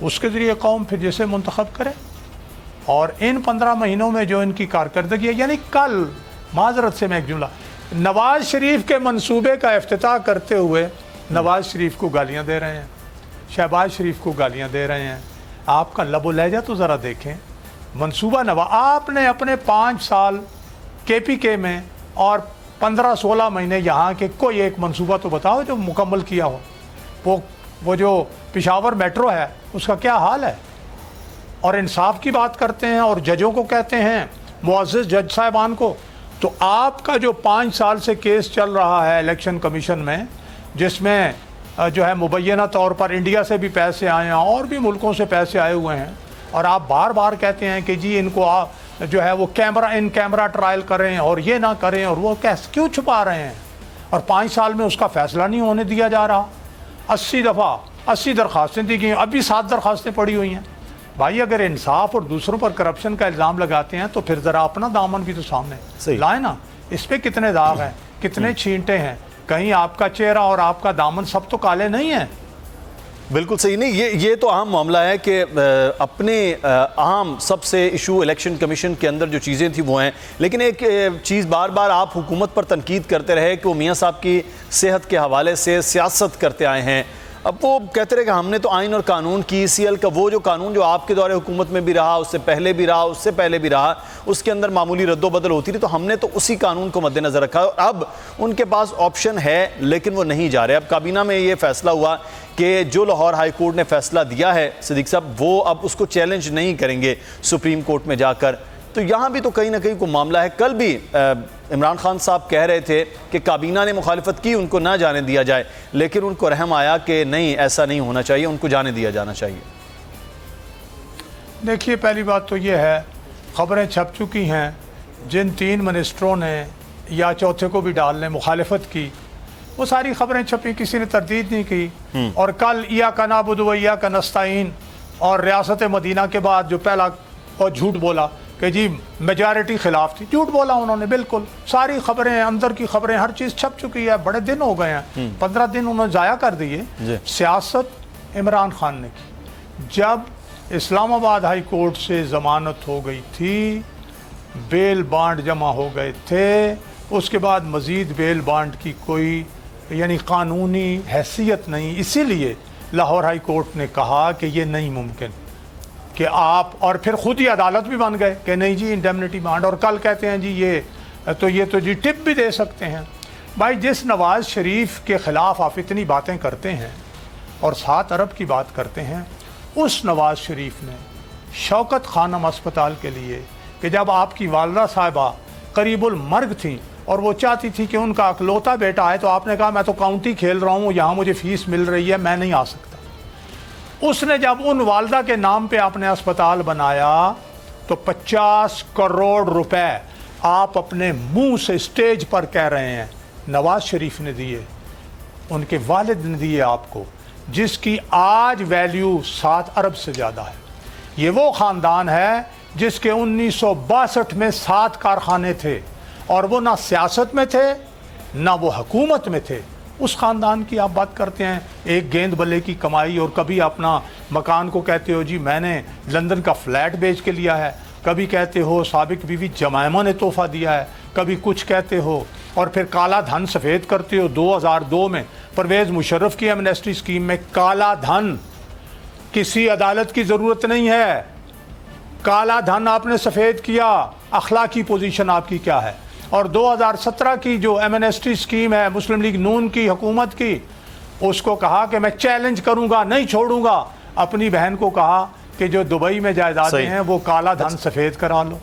اس کے ذریعے قوم پھر جسے منتخب کرے. اور ان 15 مہینوں میں جو ان کی کارکردگی ہے، یعنی کل معذرت سے میں ایک جملہ، نواز شریف کے منصوبے کا افتتاح کرتے ہوئے نواز شریف کو گالیاں دے رہے ہیں، شہباز شریف کو گالیاں دے رہے ہیں. آپ کا لب و لہجہ تو ذرا دیکھیں. منصوبہ آپ نے اپنے 5 سال کے پی کے میں اور 15-16 مہینے یہاں کے کوئی ایک منصوبہ تو بتاؤ جو مکمل کیا ہو. وہ جو پشاور میٹرو ہے اس کا کیا حال ہے؟ اور انصاف کی بات کرتے ہیں اور ججوں کو کہتے ہیں، معزز جج صاحبان کو. تو آپ کا جو 5 سال سے کیس چل رہا ہے الیکشن کمیشن میں، جس میں جو ہے مبینہ طور پر انڈیا سے بھی پیسے آئے ہیں اور بھی ملکوں سے پیسے آئے ہوئے ہیں، اور آپ بار بار کہتے ہیں کہ جی ان کو جو ہے وہ کیمرہ ٹرائل کریں اور یہ نہ کریں، اور وہ کیوں چھپا رہے ہیں؟ اور 5 سال میں اس کا فیصلہ نہیں ہونے دیا جا رہا. 80 دفعہ 80 درخواستیں دی گئی ہیں، ابھی 7 درخواستیں پڑی ہوئی ہیں. بھائی اگر انصاف اور دوسروں پر کرپشن کا الزام لگاتے ہیں تو پھر ذرا اپنا دامن بھی تو سامنے لائیں نا. اس پہ کتنے داغ ہیں، کتنے چھینٹے ہیں، کہیں آپ کا چہرہ اور آپ کا دامن سب تو کالے نہیں ہیں. بالکل صحیح نہیں. یہ تو عام معاملہ ہے کہ اپنے اہم سب سے ایشو الیکشن کمیشن کے اندر جو چیزیں تھیں وہ ہیں. لیکن ایک چیز بار بار آپ حکومت پر تنقید کرتے رہے کہ وہ میاں صاحب کی صحت کے حوالے سے سیاست کرتے آئے ہیں. اب وہ کہتے رہے کہ ہم نے تو آئین اور قانون کی CL کا وہ جو قانون جو آپ کے دور حکومت میں بھی رہا، اس سے پہلے بھی رہا، اس سے پہلے بھی رہا، اس کے اندر معمولی رد و بدل ہوتی رہی، تو ہم نے تو اسی قانون کو مد نظر رکھا. اب ان کے پاس آپشن ہے لیکن وہ نہیں جا رہے. اب کابینہ میں یہ فیصلہ ہوا کہ جو لاہور ہائی کورٹ نے فیصلہ دیا ہے صدیق صاحب، وہ اب اس کو چیلنج نہیں کریں گے سپریم کورٹ میں جا کر. تو یہاں بھی تو کہیں نہ کہیں کوئی معاملہ ہے. کل بھی عمران خان صاحب کہہ رہے تھے کہ کابینہ نے مخالفت کی، ان کو نہ جانے دیا جائے، لیکن ان کو رحم آیا کہ نہیں، ایسا نہیں ہونا چاہیے، ان کو جانے دیا جانا چاہیے. دیکھیے پہلی بات تو یہ ہے، خبریں چھپ چکی ہیں. جن 3 منسٹروں نے یا چوتھے کو بھی ڈال لیں مخالفت کی، وہ ساری خبریں چھپی، کسی نے تردید نہیں کی. اور کل ایاک نعبد و ایاک نستعین اور ریاست مدینہ کے بعد جو پہلا اور جھوٹ بولا کہ جی میجارٹی خلاف تھی، جھوٹ بولا انہوں نے. بالکل ساری خبریں، اندر کی خبریں، ہر چیز چھپ چکی ہے. بڑے دن ہو گئے ہیں، 15 دن انہوں نے ضائع کر دیے. سیاست عمران خان نے کی. جب اسلام آباد ہائی کورٹ سے ضمانت ہو گئی تھی، بیل بانڈ جمع ہو گئے تھے، اس کے بعد مزید بیل بانڈ کی کوئی یعنی قانونی حیثیت نہیں. اسی لیے لاہور ہائی کورٹ نے کہا کہ یہ نہیں ممکن کہ آپ، اور پھر خود ہی عدالت بھی بن گئے کہ نہیں جی انڈیمنٹی بانڈ. اور کل کہتے ہیں جی یہ تو جی ٹپ بھی دے سکتے ہیں. بھائی جس نواز شریف کے خلاف آپ اتنی باتیں کرتے ہیں اور 7 ارب کی بات کرتے ہیں، اس نواز شریف نے شوکت خانم اسپتال کے لیے کہ جب آپ کی والدہ صاحبہ قریب المرگ تھیں اور وہ چاہتی تھی کہ ان کا اکلوتا بیٹا آئے، تو آپ نے کہا میں تو کاؤنٹی کھیل رہا ہوں، یہاں مجھے فیس مل رہی ہے، میں نہیں آ سکتا. اس نے جب ان والدہ کے نام پہ آپ نے اسپتال بنایا تو 50 کروڑ روپے آپ اپنے منہ سے اسٹیج پر کہہ رہے ہیں نواز شریف نے دیے، ان کے والد نے دیے آپ کو، جس کی آج ویلیو 7 ارب سے زیادہ ہے. یہ وہ خاندان ہے جس کے 1962 میں 7 کارخانے تھے، اور وہ نہ سیاست میں تھے نہ وہ حکومت میں تھے. اس خاندان کی آپ بات کرتے ہیں، ایک گیند بلے کی کمائی، اور کبھی اپنا مکان کو کہتے ہو جی میں نے لندن کا فلیٹ بیچ کے لیا ہے، کبھی کہتے ہو سابق بیوی جمائمہ نے تحفہ دیا ہے، کبھی کچھ کہتے ہو، اور پھر کالا دھن سفید کرتے ہو. 2002 میں پرویز مشرف کی ایمنسٹی اسکیم میں کالا دھن، کسی عدالت کی ضرورت نہیں ہے، کالا دھن آپ نے سفید کیا. اخلاقی پوزیشن آپ کی کیا ہے؟ اور 2017 کی جو ایمنسٹی اسکیم ہے مسلم لیگ نون کی حکومت کی، اس کو کہا کہ میں چیلنج کروں گا، نہیں چھوڑوں گا. اپنی بہن کو کہا کہ جو دبئی میں جائیدادیں ہیں وہ کالا دھن سفید کرا لو.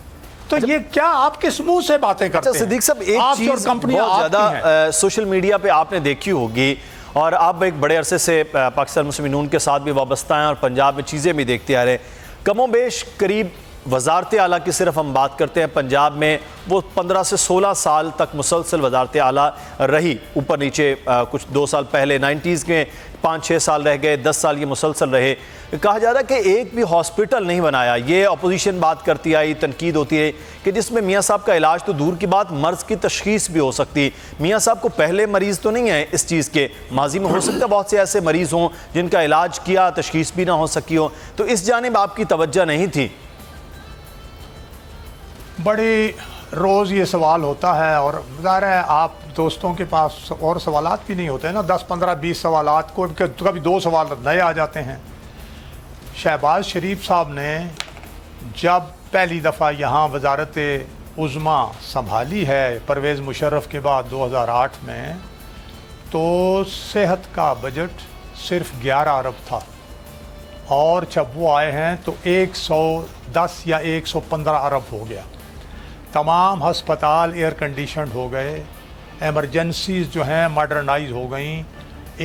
تو یہ کیا آپ کس منہ سے باتیں کرتے ہیں؟ صدیق صاحب ایک چیز بہت زیادہ سوشل میڈیا پہ آپ نے دیکھی ہوگی، اور آپ ایک بڑے عرصے سے پاکستان مسلم نون کے ساتھ بھی وابستہ ہیں اور پنجاب میں چیزیں بھی دیکھتے آ رہے ہیں. کم و بیش قریب وزارت اعلیٰ کی صرف ہم بات کرتے ہیں پنجاب میں، وہ 15 سے 16 سال تک مسلسل وزارت اعلیٰ رہی، اوپر نیچے کچھ 2 سال پہلے 90s کے 5-6 سال رہ گئے، 10 سال یہ مسلسل رہے۔ کہا جا رہا ہے کہ ایک بھی ہاسپٹل نہیں بنایا۔ یہ اپوزیشن بات کرتی آئی، تنقید ہوتی ہے کہ جس میں میاں صاحب کا علاج تو دور کی بات، مرض کی تشخیص بھی ہو سکتی۔ میاں صاحب کو پہلے مریض تو نہیں ہیں اس چیز کے، ماضی میں ہو سکتا ہے بہت سے ایسے مریض ہوں جن کا علاج کیا، تشخیص بھی نہ ہو سکی ہو، تو اس جانب آپ کی توجہ نہیں تھی؟ بڑی روز یہ سوال ہوتا ہے، اور ظاہر ہے آپ دوستوں کے پاس اور سوالات بھی نہیں ہوتے ہیں نا، 10 15 20 سوالات کو کبھی 2 سوال نئے آ جاتے ہیں۔ شہباز شریف صاحب نے جب پہلی دفعہ یہاں وزارت عظمیٰ سنبھالی ہے پرویز مشرف کے بعد 2008 میں، تو صحت کا بجٹ صرف 11 ارب تھا، اور جب وہ آئے ہیں تو 110 یا 115 ارب ہو گیا۔ تمام ہسپتال ایئر کنڈیشنڈ ہو گئے، ایمرجنسیز جو ہیں ماڈرنائز ہو گئیں،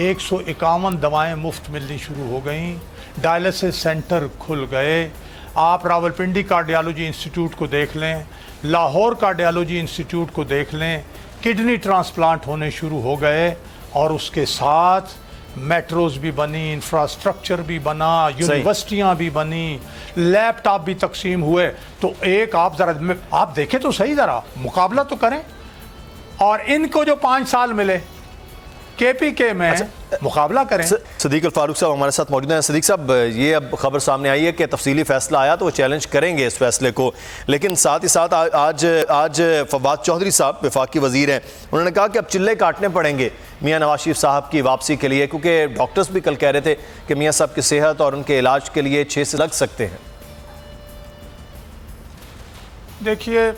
151 دوائیں مفت ملنی شروع ہو گئیں، ڈائلسس سینٹر کھل گئے۔ آپ راولپنڈی کارڈیالوجی انسٹیٹیوٹ کو دیکھ لیں، لاہور کارڈیالوجی انسٹیٹیوٹ کو دیکھ لیں، کڈنی ٹرانسپلانٹ ہونے شروع ہو گئے، اور اس کے ساتھ میٹروز بھی بنی، انفراسٹرکچر بھی بنا، یونیورسٹیاں بھی بنی، لیپ ٹاپ بھی تقسیم ہوئے۔ تو ایک آپ ذرا آپ دیکھیں تو صحیح، ذرا مقابلہ تو کریں۔ اور ان کو جو 5 سال ملے کے پی کے میں، مقابلہ کریں۔ صدیق الفاروق صاحب ہمارے ساتھ موجود ہیں۔ صدیق صاحب، یہ اب خبر سامنے آئی ہے کہ تفصیلی فیصلہ آیا تو وہ چیلنج کریں گے اس فیصلے کو، لیکن ساتھ ہی ساتھ آج فواد چودھری صاحب وفاقی وزیر ہیں، انہوں نے کہا کہ اب چلے کاٹنے پڑیں گے میاں نواز شریف صاحب کی واپسی کے لیے، کیونکہ ڈاکٹرز بھی کل کہہ رہے تھے کہ میاں صاحب کی صحت اور ان کے علاج کے لیے 6 سے لگ سکتے ہیں۔ دیکھیے،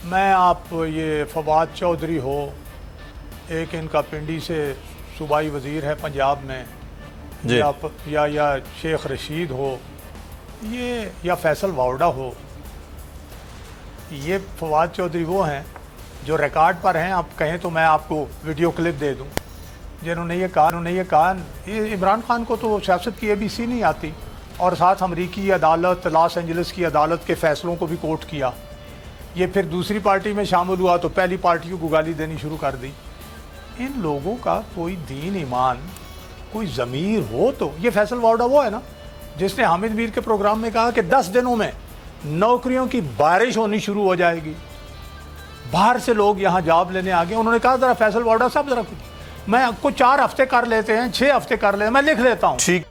میں آپ یہ فواد چودھری ہو، ایک ان کا پنڈی سے صوبائی وزیر ہے پنجاب میں، یا شیخ رشید ہو، یہ یا فیصل واوڈا ہو، یہ فواد چودھری وہ ہیں جو ریکارڈ پر ہیں۔ آپ کہیں تو میں آپ کو ویڈیو کلپ دے دوں جنہوں نے یہ کہا یہ عمران خان کو تو سیاست کی ABC نہیں آتی، اور ساتھ امریکی عدالت، لاس اینجلس کی عدالت کے فیصلوں کو بھی کوٹ کیا۔ یہ پھر دوسری پارٹی میں شامل ہوا تو پہلی پارٹیوں کو گالی دینی شروع کر دی۔ ان لوگوں کا کوئی دین ایمان، کوئی ضمیر ہو تو، یہ فیصل واوڈا وہ ہے نا جس نے حامد میر کے پروگرام میں کہا کہ 10 دنوں میں نوکریوں کی بارش ہونی شروع ہو جائے گی، باہر سے لوگ یہاں جاب لینے آگے۔ انہوں نے کہا ذرا فیصل واوڈا صاحب ذرا میں آپ کو 4 ہفتے کر لیتے ہیں، 6 ہفتے کر لیتے ہیں، میں لکھ لیتا ہوں۔ ٹھیک،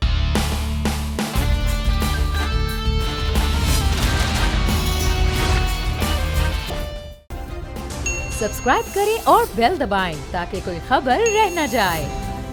سبسکرائب کریں اور بیل دبائیں تاکہ کوئی خبر رہ نہ جائے۔